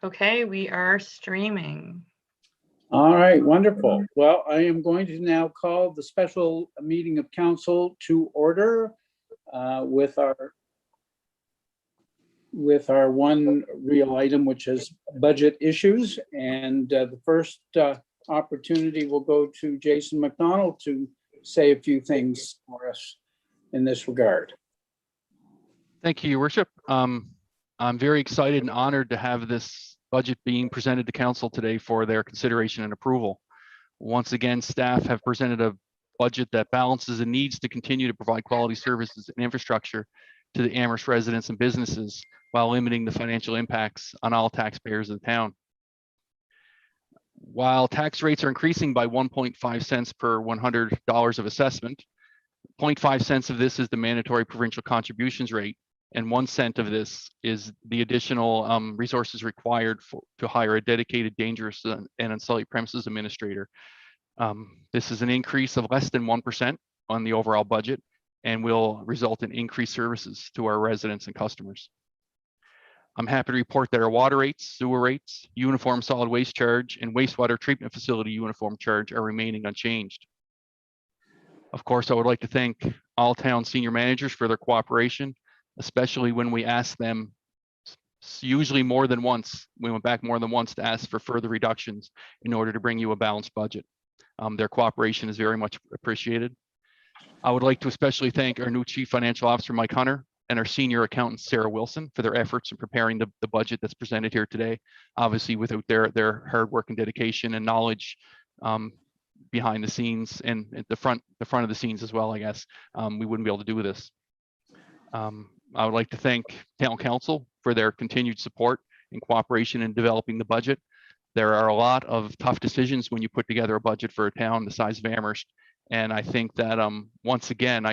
Okay, we are streaming. All right, wonderful. Well, I am going to now call the special meeting of council to order with our one real item, which is budget issues. And the first opportunity will go to Jason McDonald to say a few things for us in this regard. Thank you, Your Worship. I'm very excited and honored to have this budget being presented to council today for their consideration and approval. Once again, staff have presented a budget that balances the needs to continue to provide quality services and infrastructure to the Amherst residents and businesses while limiting the financial impacts on all taxpayers of the town. While tax rates are increasing by 1.5 cents per $100 of assessment, 0.5 cents of this is the mandatory provincial contributions rate, and 1 cent of this is the additional resources required to hire a dedicated, dangerous, and unsightly premises administrator. This is an increase of less than 1% on the overall budget and will result in increased services to our residents and customers. I'm happy to report that our water rates, sewer rates, uniform solid waste charge, and wastewater treatment facility uniform charge are remaining unchanged. Of course, I would like to thank all town senior managers for their cooperation, especially when we asked them, usually more than once, we went back more than once to ask for further reductions in order to bring you a balanced budget. Their cooperation is very much appreciated. I would like to especially thank our new Chief Financial Officer, Mike Hunter, and our senior accountant, Sarah Wilson, for their efforts in preparing the budget that's presented here today. Obviously, without their hard work and dedication and knowledge behind the scenes and at the front of the scenes as well, I guess, we wouldn't be able to do this. I would like to thank Town Council for their continued support and cooperation in developing the budget. There are a lot of tough decisions when you put together a budget for a town the size of Amherst. And I think that once again,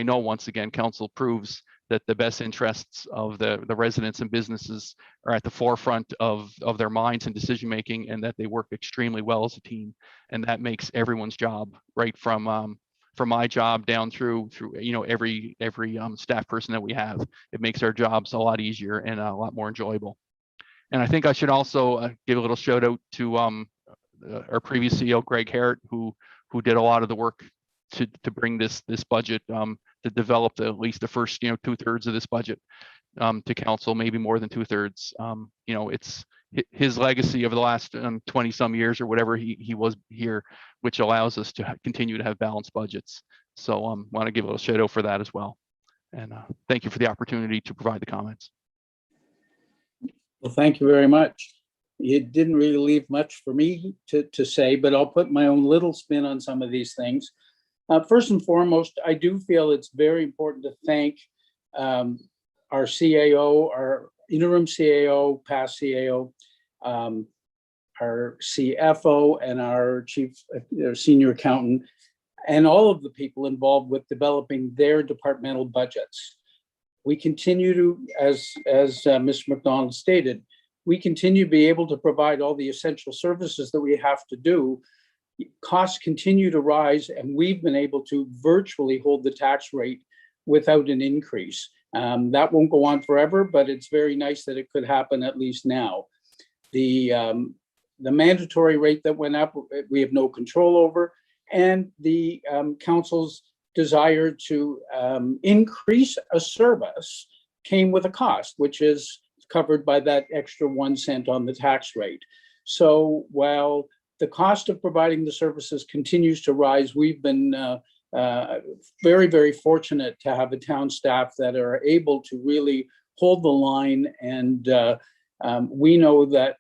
council proves that the best interests of the residents and businesses are at the forefront of their minds and decision making, and that they work extremely well as a team. And that makes everyone's job, right from my job down through every staff person that we have. It makes our jobs a lot easier and a lot more enjoyable. And I think I should also give a little shout out to our previous CEO, Greg Harrett, who did a lot of the work to bring this budget to develop at least the first 2/3 of this budget to council, maybe more than 2/3. It's his legacy over the last 20 some years or whatever he was here, which allows us to continue to have balanced budgets. So want to give a little shout out for that as well. And thank you for the opportunity to provide the comments. Well, thank you very much. You didn't really leave much for me to say, but I'll put my own little spin on some of these things. First and foremost, I do feel it's very important to thank our CAO, our interim CAO, past CAO, our CFO, and our chief senior accountant, and all of the people involved with developing their departmental budgets. We continue to, as Mr. McDonald stated, we continue to be able to provide all the essential services that we have to do. Costs continue to rise, and we've been able to virtually hold the tax rate without an increase. That won't go on forever, but it's very nice that it could happen at least now. The mandatory rate that went up, we have no control over, and the council's desire to increase a service came with a cost, which is covered by that extra 1 cent on the tax rate. So while the cost of providing the services continues to rise, we've been very, very fortunate to have a town staff that are able to really hold the line. And we know that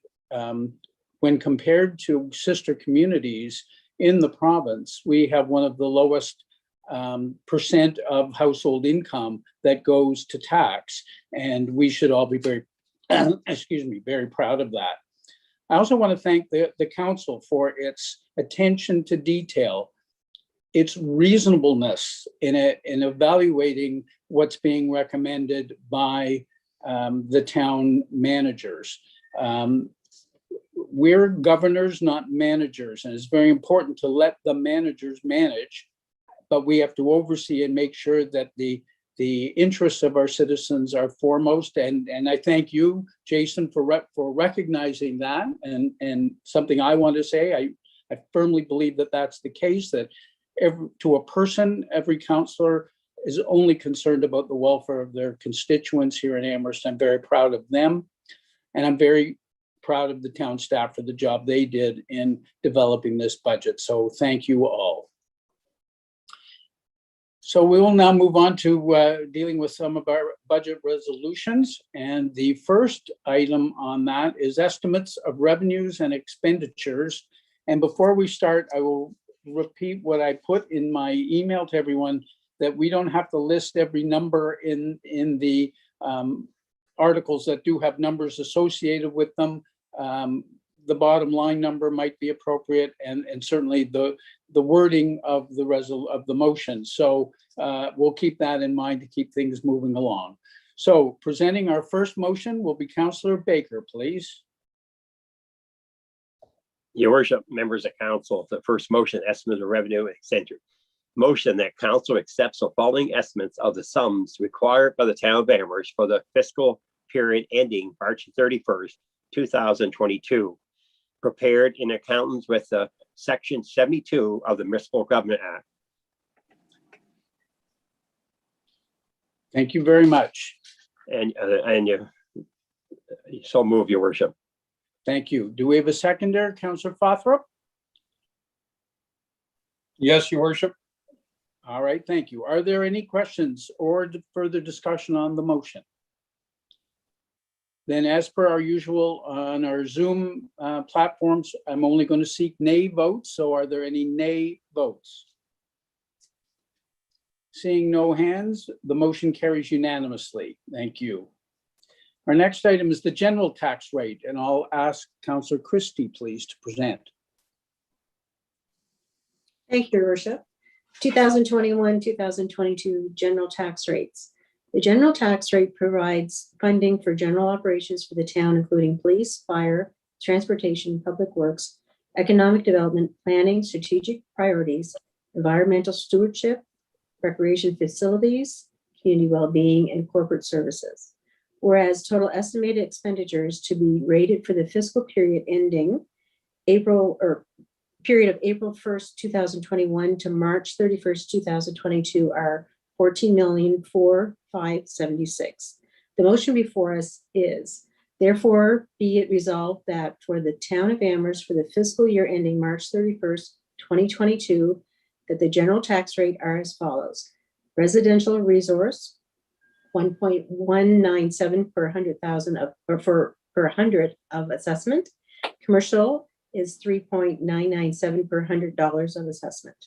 when compared to sister communities in the province, we have one of the lowest percent of household income that goes to tax. And we should all be very, very proud of that. I also want to thank the council for its attention to detail, its reasonableness in evaluating what's being recommended by the town managers. We're governors, not managers, and it's very important to let the managers manage, but we have to oversee and make sure that the the interests of our citizens are foremost. And I thank you, Jason, for recognizing that. And something I want to say, I firmly believe that that's the case, that to a person, every councillor is only concerned about the welfare of their constituents here in Amherst. I'm very proud of them. And I'm very proud of the town staff for the job they did in developing this budget. So thank you all. So we will now move on to dealing with some of our budget resolutions. And the first item on that is estimates of revenues and expenditures. And before we start, I will repeat what I put in my email to everyone, that we don't have to list every number in the articles that do have numbers associated with them. The bottom line number might be appropriate, and certainly the wording of the motion. So we'll keep that in mind to keep things moving along. So presenting our first motion will be Councillor Baker, please. Your worship, members of council, the first motion, estimate of revenue and expenditure. Motion that council accepts the following estimates of the sums required by the town of Amherst for the fiscal period ending March 31st, 2022, prepared in accordance with the Section 72 of the Municipal Government Act. Thank you very much. And you so move, your worship. Thank you. Do we have a seconder, Councillor Fothrop? Yes, your worship. All right, thank you. Are there any questions or further discussion on the motion? Then, as per our usual on our Zoom platforms, I'm only going to seek nay votes. So are there any nay votes? Seeing no hands, the motion carries unanimously. Thank you. Our next item is the general tax rate, and I'll ask Councillor Christie, please, to present. Thank you, Your Worship. 2021-2022 general tax rates. The general tax rate provides funding for general operations for the town, including police, fire, transportation, public works, economic development, planning, strategic priorities, environmental stewardship, recreation facilities, community well-being, and corporate services. Whereas total estimated expenditures to be rated for the fiscal period ending April 1st, 2021 to March 31st, 2022 are $14,405,76. The motion before us is, therefore, be it resolved that for the town of Amherst for the fiscal year ending March 31st, 2022, that the general tax rate are as follows. Residential resource, 1.197 per 100,000 per 100 of assessment. Commercial is 3.997 per $100 of assessment.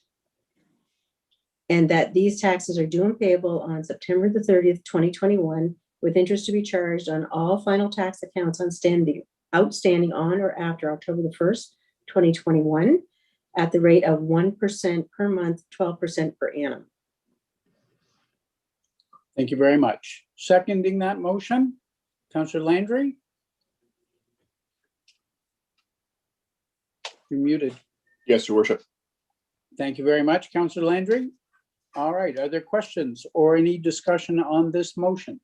And that these taxes are due and payable on September the 30th, 2021, with interest to be charged on all final tax accounts outstanding on or after October the 1st, 2021, at the rate of 1% per month, 12% per annum. Thank you very much. Seconding that motion, Councillor Landry? You're muted. Yes, your worship. Thank you very much, Councillor Landry. All right, are there questions or any discussion on this motion?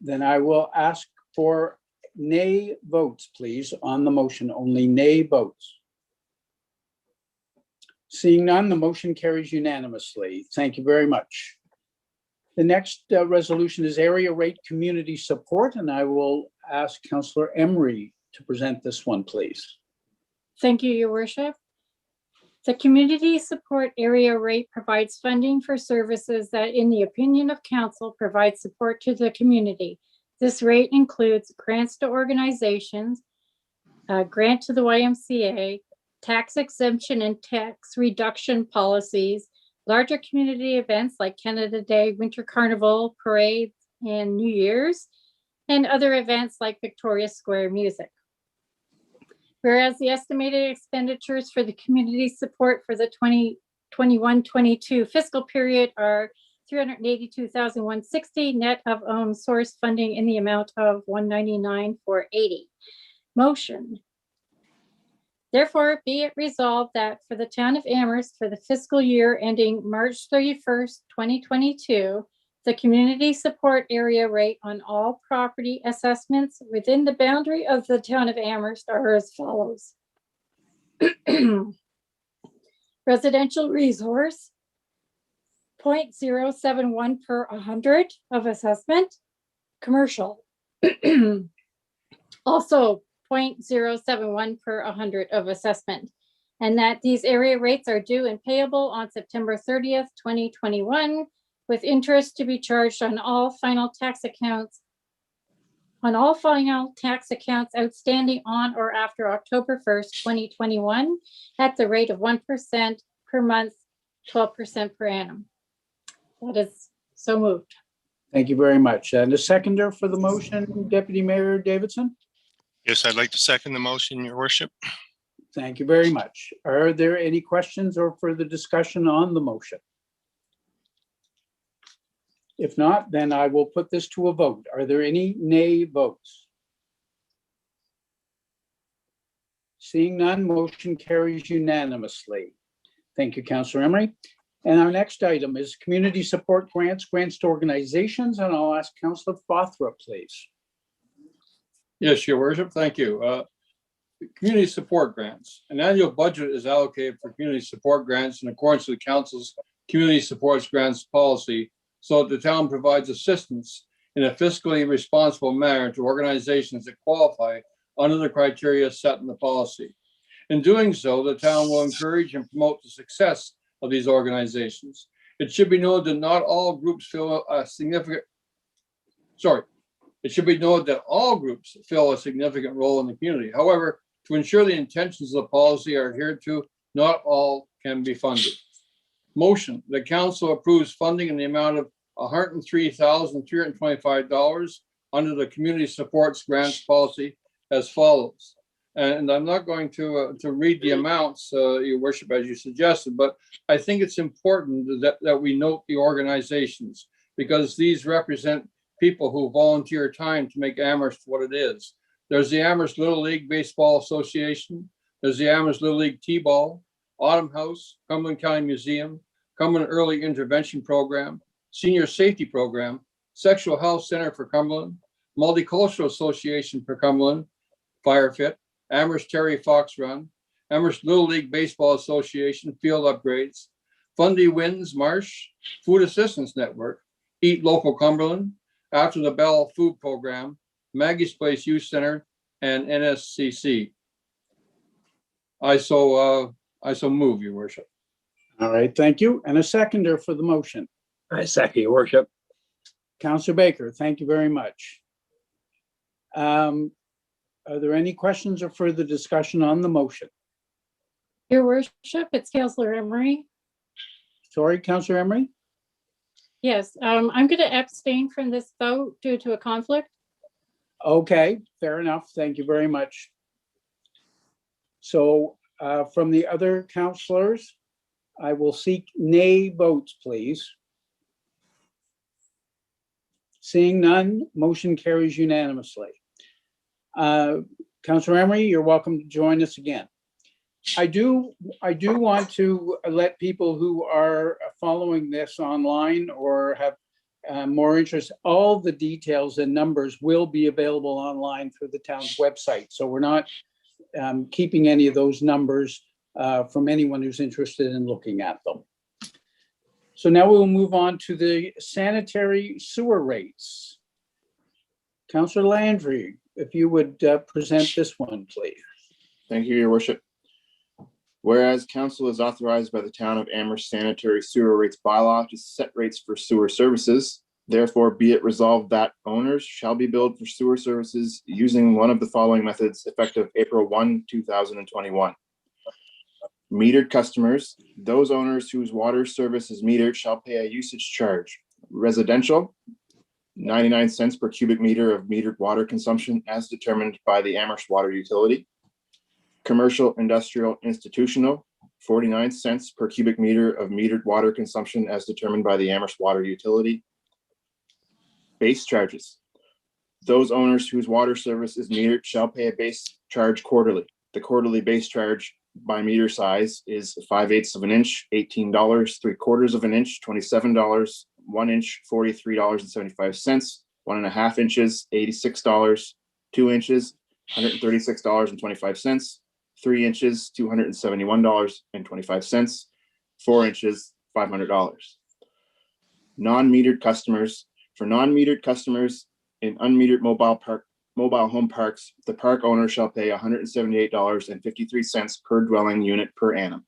Then I will ask for nay votes, please, on the motion. Only nay votes. Seeing none, the motion carries unanimously. Thank you very much. The next resolution is area rate community support, and I will ask Councillor Emery to present this one, please. Thank you, Your Worship. The community support area rate provides funding for services that, in the opinion of council, provide support to the community. This rate includes grants to organizations, grant to the YMCA, tax exemption and tax reduction policies, larger community events like Canada Day, Winter Carnival, parades, and New Year's, and other events like Victoria Square Music. Whereas the estimated expenditures for the community support for the 2021-22 fiscal period are $382,160 net of own source funding in the amount of $199,480. Motion Therefore, be it resolved that for the town of Amherst for the fiscal year ending March 31st, 2022, the community support area rate on all property assessments within the boundary of the town of Amherst are as follows. Residential resource, 0.071 per 100 of assessment. Commercial, also 0.071 per 100 of assessment. And that these area rates are due and payable on September 30th, 2021, with interest to be charged on all final tax accounts outstanding on or after October 1st, 2021, at the rate of 1% per month, 12% per annum. That is so moved. Thank you very much. And a seconder for the motion, Deputy Mayor Davidson? Yes, I'd like to second the motion, Your Worship. Thank you very much. Are there any questions or further discussion on the motion? If not, then I will put this to a vote. Are there any nay votes? Seeing none, motion carries unanimously. Thank you, Councillor Emery. And our next item is community support grants to organizations, and I'll ask Councillor Bothra, please. Yes, Your Worship, thank you. Community support grants. An annual budget is allocated for community support grants in accordance with the Council's Community Supports Grants policy, so that the town provides assistance in a fiscally responsible manner to organizations that qualify under the criteria set in the policy. In doing so, the town will encourage and promote the success of these organizations. It should be noted that not all groups fill a significant, it should be noted that all groups fill a significant role in the community. However, to ensure the intentions of the policy are adhered to, not all can be funded. Motion, the council approves funding in the amount of $103,325 under the Community Supports Grants policy as follows. And I'm not going to read the amounts, Your Worship, as you suggested, but I think it's important that we note the organizations, because these represent people who volunteer time to make Amherst what it is. There's the Amherst Little League Baseball Association. There's the Amherst Little League T-Ball, Autumn House, Cumberland County Museum, Cumberland Early Intervention Program, Senior Safety Program, Sexual Health Center for Cumberland, Multicultural Association for Cumberland, Firefit, Amherst Terry Fox Run, Amherst Little League Baseball Association Field Upgrades, Fundy Wins Marsh, Food Assistance Network, Eat Local Cumberland, After the Bell Food Program, Maggie's Place Youth Center, and NSCC. I so move, Your Worship. All right, thank you. And a seconder for the motion. I second, Your Worship. Councillor Baker, thank you very much. Are there any questions or further discussion on the motion? Your Worship, it's Councillor Emery. Sorry, Councillor Emery? Yes, I'm going to abstain from this vote due to a conflict. Okay, fair enough. Thank you very much. So from the other councillors, I will seek nay votes, please. Seeing none, motion carries unanimously. Councillor Emery, you're welcome to join us again. I do want to let people who are following this online or have more interest, all the details and numbers will be available online through the town's website. So we're not keeping any of those numbers from anyone who's interested in looking at them. So now we'll move on to the sanitary sewer rates. Councillor Landry, if you would present this one, please. Thank you, Your Worship. Whereas council is authorized by the town of Amherst sanitary sewer rates bylaw to set rates for sewer services, therefore be it resolved that owners shall be billed for sewer services using one of the following methods effective April 1, 2021. Metered customers, those owners whose water service is metered shall pay a usage charge. Residential, 99 cents per cubic meter of metered water consumption as determined by the Amherst Water Utility. Commercial, industrial, institutional, 49 cents per cubic meter of metered water consumption as determined by the Amherst Water Utility. Base charges. Those owners whose water service is metered shall pay a base charge quarterly. The quarterly base charge by meter size is 5/8 of an inch, $18, 3/4 of an inch, $27, 1 inch, $43.75, 1.5 inches, $86, 2 inches, $136.25, 3 inches, $271.25, 4 inches, $500. Non-metered customers. For non-metered customers in unmetered mobile home parks, the park owner shall pay $178.53 per dwelling unit per annum.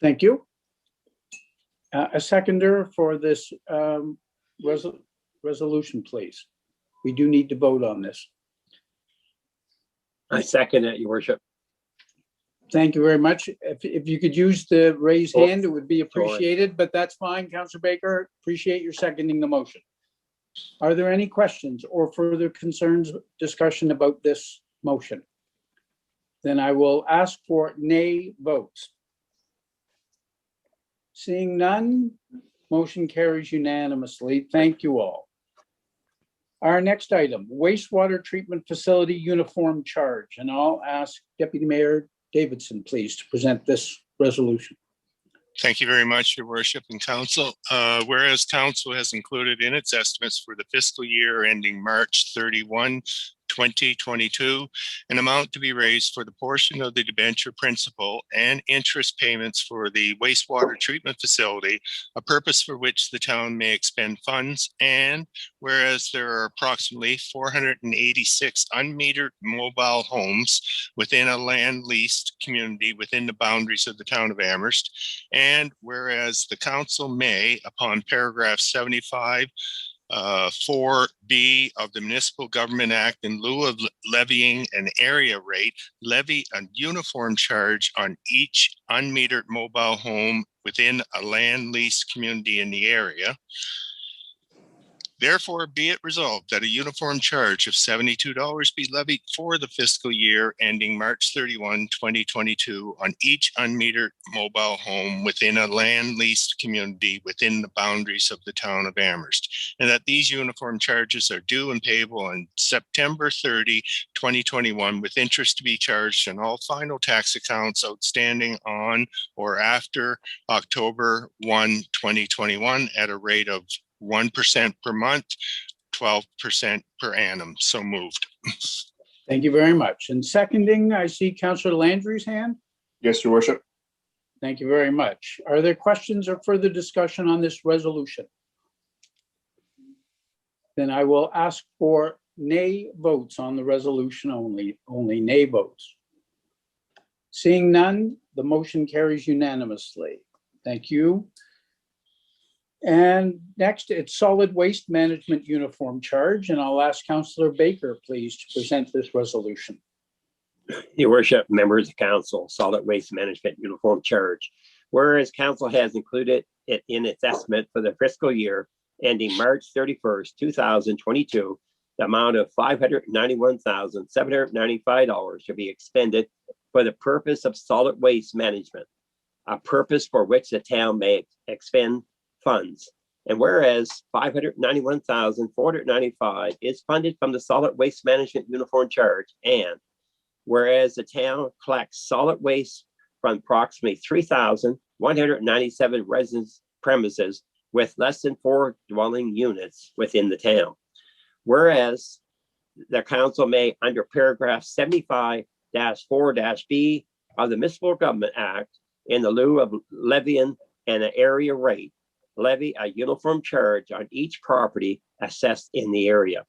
Thank you. A seconder for this resolution, please. We do need to vote on this. I second it, your worship. Thank you very much. If you could use the raised Oh, hand, it would be appreciated, but that's fine, Councillor Baker. Appreciate your seconding the motion. Are there any questions or further concerns, discussion about this motion? Then I will ask for nay votes. Seeing none, motion carries unanimously. Thank you all. Our next item, wastewater treatment facility uniform charge, and I'll ask Deputy Mayor Davidson, please, to present this resolution. Thank you very much, your worship and council. Whereas council has included in its estimates for the fiscal year ending March 31, 2022, an amount to be raised for the portion of the debenture principal and interest payments for the wastewater treatment facility, a purpose for which the town may expend funds. And whereas there are approximately 486 unmetered mobile homes within a land leased community within the boundaries of the town of Amherst, and whereas the council may, upon paragraph 75, 4B of the Municipal Government Act, in lieu of levying an area rate, levy a uniform charge on each unmetered mobile home within a land lease community in the area. Therefore, be it resolved that a uniform charge of $72 be levied for the fiscal year ending March 31, 2022 on each unmetered mobile home within a land leased community within the boundaries of the town of Amherst, and that these uniform charges are due and payable on September 30, 2021, with interest to be charged on all final tax accounts outstanding on or after October 1, 2021 at a rate of 1% per month, 12% per annum. So moved. Thank you very much. And seconding, I see Councillor Landry's hand. Yes, your worship. Thank you very much. Are there questions or further discussion on this resolution? Then I will ask for nay votes on the resolution only nay votes. Seeing none, the motion carries unanimously. Thank you. And next, it's solid waste management uniform charge, and I'll ask Councillor Baker, please, to present this resolution. Your worship, members of council, solid waste management uniform charge. Whereas council has included it in its estimate for the fiscal year ending March 31st, 2022, the amount of $591,795 to be expended for the purpose of solid waste management, a purpose for which the town may expend funds. And whereas $591,495 is funded from the solid waste management uniform charge, and whereas the town collects solid waste from approximately 3,197 residence premises with less than 4 dwelling units within the town. Whereas the council may, under paragraph 75-4-B of the Municipal Government Act, in the lieu of levying an area rate, levy a uniform charge on each property assessed in the area.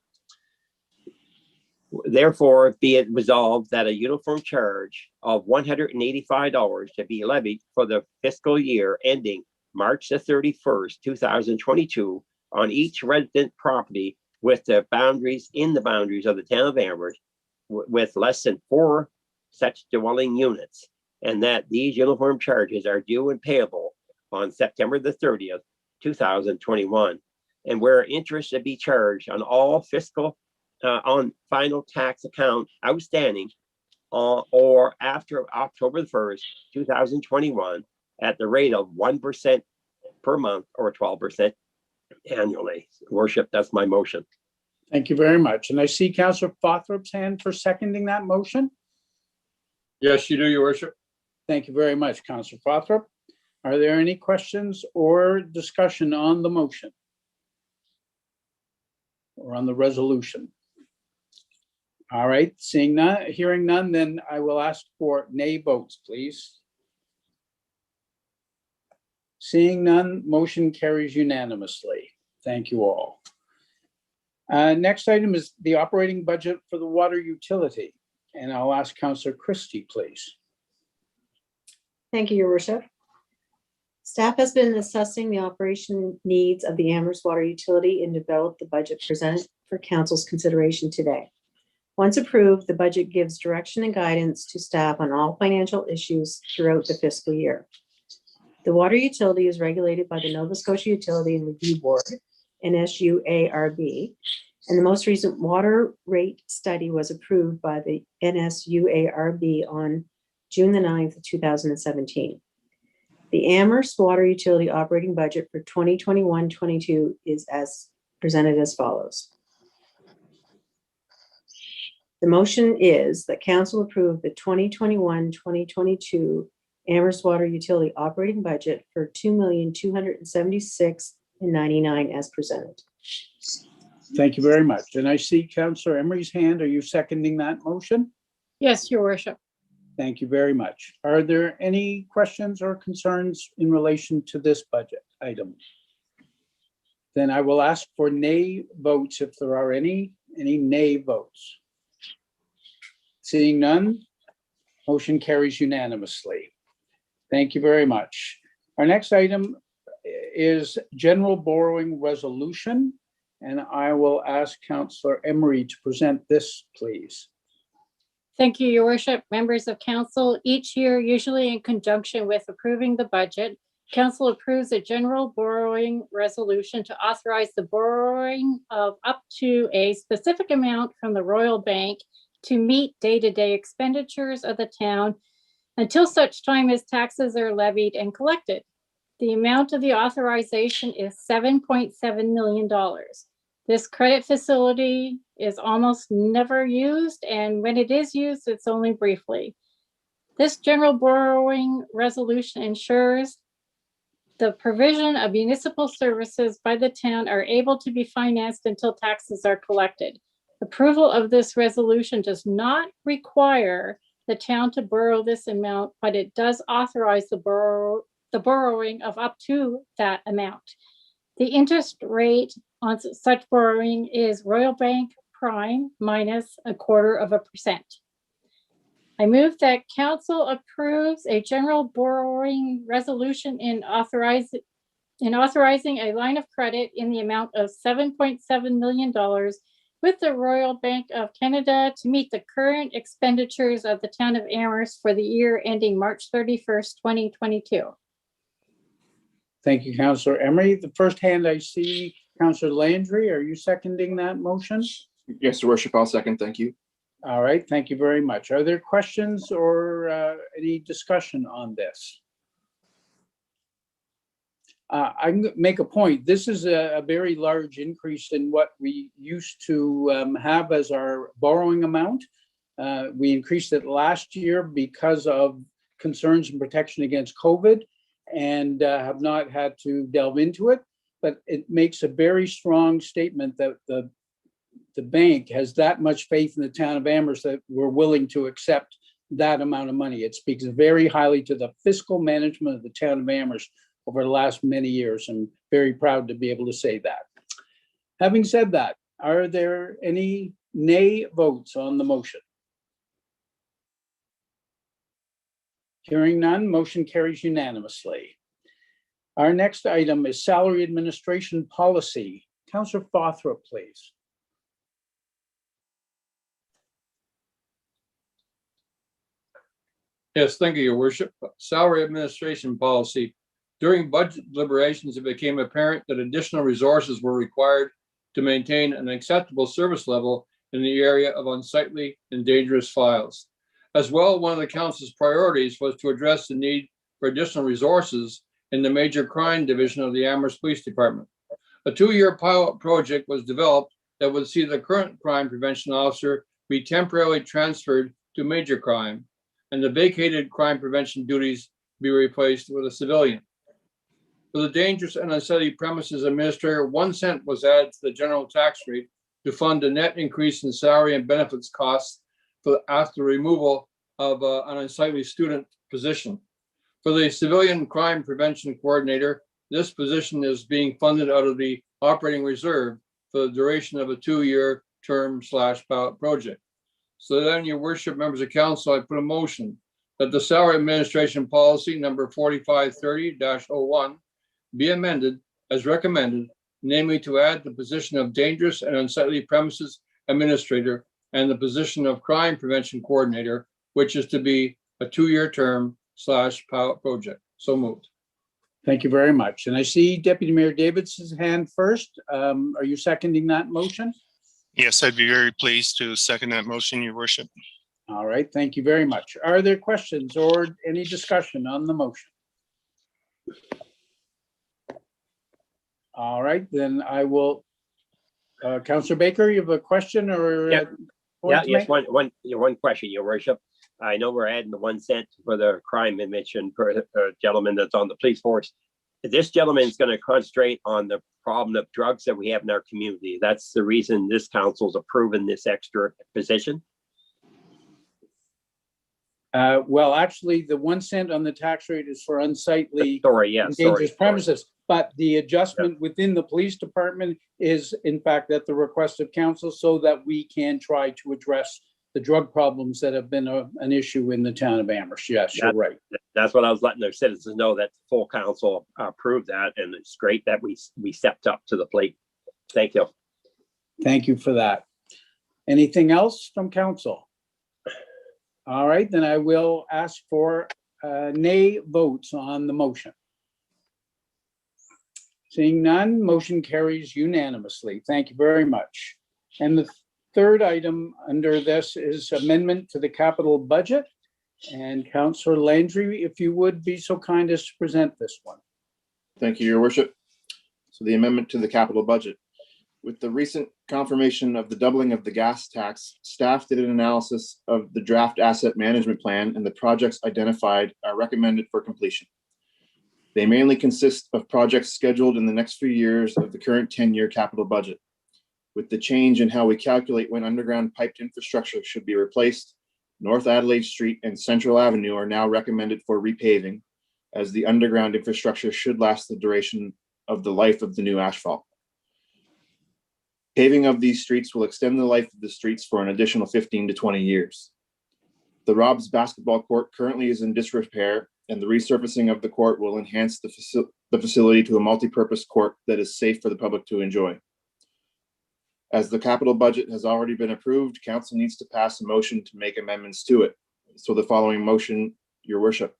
Therefore, be it resolved that a uniform charge of $185 to be levied for the fiscal year ending March the 31st, 2022 on each resident property with the boundaries in the boundaries of the town of Amherst with less than 4 such dwelling units, and that these uniform charges are due and payable on September the 30th, 2021, and where interest should be charged on all fiscal on final tax account outstanding or after October the 1st, 2021 at the rate of 1% per month or 12% annually. Worship, that's my motion. Thank you very much. And I see Councillor Fothrop's hand for seconding that motion. Yes, you do, your worship. Thank you very much, Councillor Fothrop. Are there any questions or discussion on the motion? Or on the resolution? All right, seeing none, hearing none, then I will ask for nay votes, please. Seeing none, motion carries unanimously. Thank you all. Next item is the operating budget for the water utility. And I'll ask Councillor Christie, please. Thank you, your worship. Staff has been assessing the operation needs of the Amherst Water Utility and developed the budget presented for council's consideration today. Once approved, the budget gives direction and guidance to staff on all financial issues throughout the fiscal year. The water utility is regulated by the Nova Scotia Utility and Review Board, NSUARB, and the most recent water rate study was approved by the NSUARB on June the 9th of 2017. The Amherst Water Utility operating budget for 2021-22 is as presented as follows. The motion is that council approve the 2021-2022 Amherst Water Utility operating budget for $2,276,099 as presented. Thank you very much. And I see Councillor Emery's hand. Are you seconding that motion? Yes, your worship. Thank you very much. Are there any questions or concerns in relation to this budget item? Then I will ask for nay votes if there are any nay votes. Seeing none, motion carries unanimously. Thank you very much. Our next item is general borrowing resolution, and I will ask Councillor Emery to present this, please. Thank you, your worship. Members of council, each year, usually in conjunction with approving the budget, council approves a general borrowing resolution to authorize the borrowing of up to a specific amount from the Royal Bank to meet day-to-day expenditures of the town until such time as taxes are levied and collected. The amount of the authorization is $7.7 million. This credit facility is almost never used, and when it is used, it's only briefly. This general borrowing resolution ensures the provision of municipal services by the town are able to be financed until taxes are collected. Approval of this resolution does not require the town to borrow this amount, but it does authorize the borrowing of up to that amount. The interest rate on such borrowing is Royal Bank Prime minus 0.25%. I move that council approves a general borrowing resolution in authorizing a line of credit in the amount of $7.7 million with the Royal Bank of Canada to meet the current expenditures of the town of Amherst for the year ending March 31st, 2022. Thank you, Councillor Emery. The first hand I see, Councillor Landry, are you seconding that motion? Yes, your worship, I'll second. Thank you. All right, thank you very much. Are there questions or any discussion on this? I make a point. This is a very large increase in what we used to have as our borrowing amount. We increased it last year because of concerns and protection against COVID, and have not had to delve into it. But it makes a very strong statement that the bank has that much faith in the town of Amherst that we're willing to accept that amount of money. It speaks very highly to the fiscal management of the town of Amherst over the last many years. I'm very proud to be able to say that. Having said that, are there any nay votes on the motion? Hearing none, motion carries unanimously. Our next item is salary administration policy. Councillor Fothrop, please. Yes, thank you, your worship. Salary administration policy. During budget deliberations, it became apparent that additional resources were required to maintain an acceptable service level in the area of unsightly and dangerous files. As well, one of the council's priorities was to address the need for additional resources in the major crime division of the Amherst Police Department. A 2-year pilot project was developed that would see the current crime prevention officer be temporarily transferred to major crime, and the vacated crime prevention duties be replaced with a civilian. For the dangerous and unsightly premises administrator, 1 cent was added to the general tax rate to fund a net increase in salary and benefits costs after removal of an unsightly student position. For the civilian crime prevention coordinator, this position is being funded out of the operating reserve for the duration of a 2-year term / pilot project. So then, your worship, members of council, I put a motion that the salary administration policy number 4530-01 be amended as recommended, namely to add the position of dangerous and unsightly premises administrator and the position of crime prevention coordinator, which is to be a 2-year term / pilot project. So moved. Thank you very much. And I see Deputy Mayor Davidson's hand first. Are you seconding that motion? Yes, I'd be very pleased to second that motion, your worship. All right, thank you very much. Are there questions or any discussion on the motion? All right, then I will, Councillor Baker, you have a question or? Yeah. point Yeah, to yes, make? one question, your worship. I know we're adding the 1 cent for the crime mentioned for the gentleman that's on the police force. This gentleman is going to concentrate on the problem of drugs that we have in our community. That's the reason this council's approving this extra position. Well, actually, the 1 cent on the tax rate is for unsightly Sorry, yeah, and sorry. dangerous premises. But the adjustment within the police department is in fact at the request of council so that we can try to address the drug problems that have been an issue in the town of Amherst. Yes, you're right. That's what I was letting their citizens know, that the full council approved that, and it's great that we stepped up to the plate. Thank you. Thank you for that. Anything else from council? All right, then I will ask for nay votes on the motion. Seeing none, motion carries unanimously. Thank you very much. And the third item under this is amendment to the capital budget. And Councillor Landry, if you would be so kind as to present this one. Thank you, your worship. So the amendment to the capital budget. With the recent confirmation of the doubling of the gas tax, staff did an analysis of the draft asset management plan, and the projects identified are recommended for completion. They mainly consist of projects scheduled in the next few years of the current 10-year capital budget. With the change in how we calculate when underground piped infrastructure should be replaced, North Adelaide Street and Central Avenue are now recommended for repaving, as the underground infrastructure should last the duration of the life of the new asphalt. Paving of these streets will extend the life of the streets for an additional 15 to 20 years. The Rob's basketball court currently is in disrepair, and the resurfacing of the court will enhance the facility to a multi-purpose court that is safe for the public to enjoy. As the capital budget has already been approved, council needs to pass a motion to make amendments to it. So the following motion, your worship,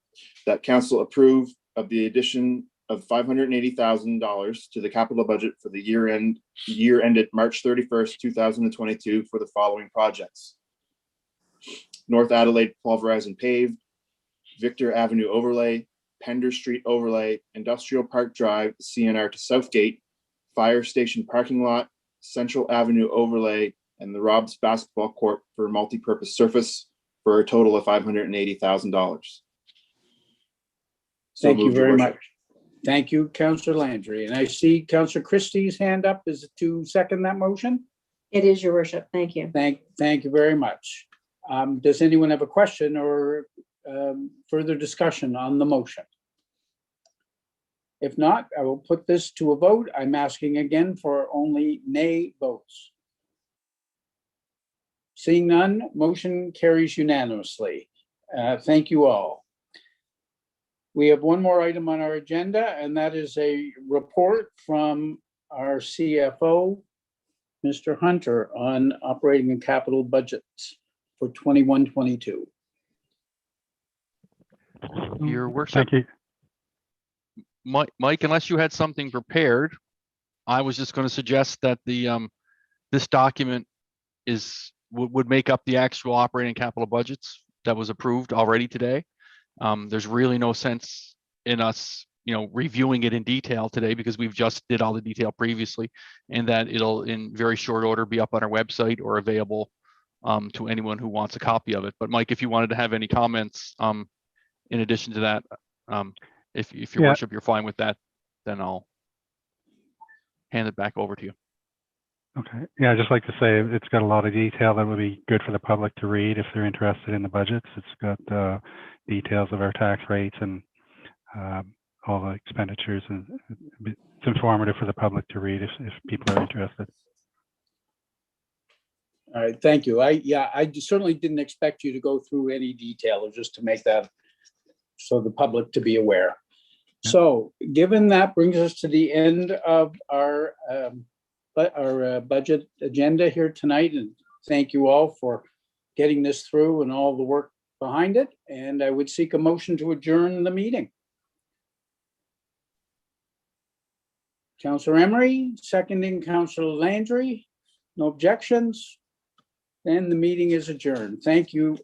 that council approve of the addition of $580,000 to the capital budget for the year ended March 31st, 2022 for the following projects: North Adelaide pulverize and pave, Victor Avenue overlay, Pender Street overlay, Industrial Park Drive, CNR to Southgate, Fire Station parking lot, Central Avenue overlay, and the Rob's basketball court for multi-purpose surface for a total of $580,000. Thank you very much. Thank you, Councillor Landry. And I see Councillor Christie's hand up. Is it to second that motion? It is, your worship. Thank you. Thank you very much. Does anyone have a question or further discussion on the motion? If not, I will put this to a vote. I'm asking again for only nay votes. Seeing none, motion carries unanimously. Thank you all. We have one more item on our agenda, and that is a report from our CFO, Mr. Hunter, on operating and capital budgets for 21-22. Your worship. Thank you. Mike, unless you had something prepared, I was just going to suggest that the this document would make up the actual operating capital budgets that was approved already today. There's really no sense in us reviewing it in detail today because we've just did all the detail previously, and that it'll in very short order be up on our website or available to anyone who wants a copy of it. But Mike, if you wanted to have any comments in addition to that, if your Yeah. worship, you're fine with that, then I'll hand it back over to you. Okay, yeah, I'd just like to say it's got a lot of detail that would be good for the public to read if they're interested in the budgets. It's got details of our tax rates and all the expenditures, and it's informative for the public to read if people are interested. All right, thank you. I certainly didn't expect you to go through any detail, just to make that so the public to be aware. So given that brings us to the end of our budget agenda here tonight, and thank you all for getting this through and all the work behind it. And I would seek a motion to adjourn the meeting. Councillor Emery, seconding Councillor Landry. No objections. Then the meeting is adjourned. Thank you